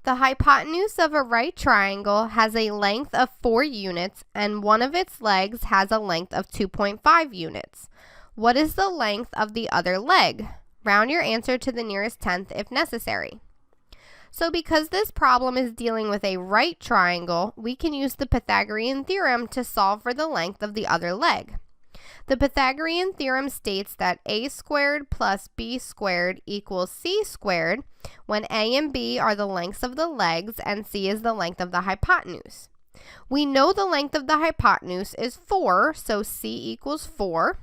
The hypotenuse of a right triangle has a length of 4 units and one of its legs has a length of 2.5 units. What is the length of the other leg? Round your answer to the nearest tenth if necessary. So because this problem is dealing with a right triangle, we can use the Pythagorean theorem to solve for the length of the other leg. The Pythagorean theorem states that a squared plus b squared equals c squared when a and b are the lengths of the legs and c is the length of the hypotenuse. We know the length of the hypotenuse is 4, so c equals 4.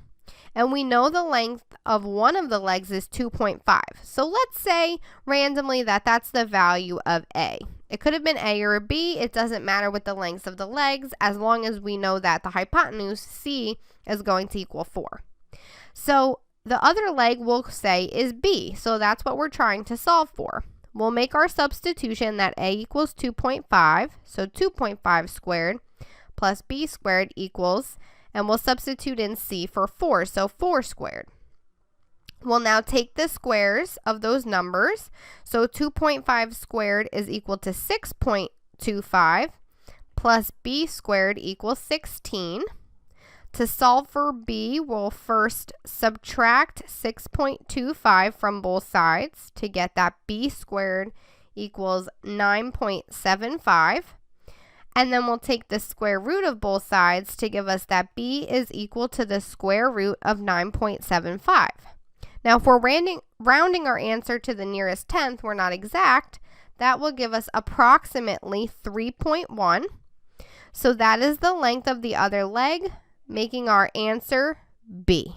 And we know the length of one of the legs is 2.5. So let's say randomly that that's the value of a. It could have been a or b. It doesn't matter with the lengths of the legs as long as we know that the hypotenuse c is going to equal 4. So the other leg we'll say is b. So that's what we're trying to solve for. We'll make our substitution that a equals 2.5. So 2.5 squared plus b squared equals, and we'll substitute in c for 4, so 4 squared. We'll now take the squares of those numbers. So 2.5 squared is equal to 6.25 plus b squared equals 16. To solve for b, we'll first subtract 6.25 from both sides to get that b squared equals 9.75. And then we'll take the square root of both sides to give us that b is equal to the square root of 9.75. Now, if we're rounding our answer to the nearest tenth, we're not exact, that will give us approximately 3.1. So that is the length of the other leg, making our answer B.